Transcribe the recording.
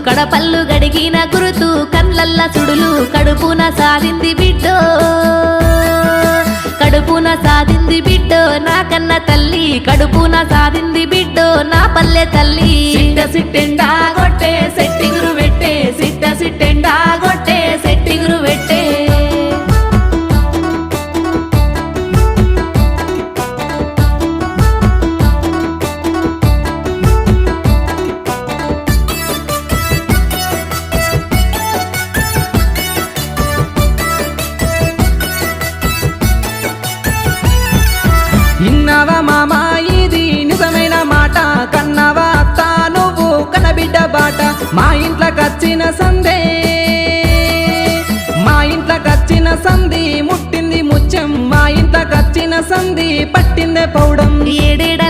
కడపల్లు గడిగిన గురుతు కళ్ళల్ల సుడులు కడుపున సాధింది బిడ్డో కడుపున సాధింది బిడ్డో నా కన్న తల్లి కడుపున సాధింది బిడ్డో నా పల్లె తల్లి సిట్ట సిట్టెండా గొట్టే సెట్టిగురు పెట్టే సిట్ట సిట్టెండా గొట్టే సెట్టిగురు పెట్టే ఇన్నవా మామా ఇది నిజమైన మాట కన్నవా అత్త నువ్వు కనబిడ్డ బాట మా ఇంట్లోకొచ్చిన సందే మా ఇంట్లోకొచ్చిన సంధి ముట్టింది ముత్యం మా ఇంట్లోకొచ్చిన సంధి పట్టిందే పౌడం ఏడేడ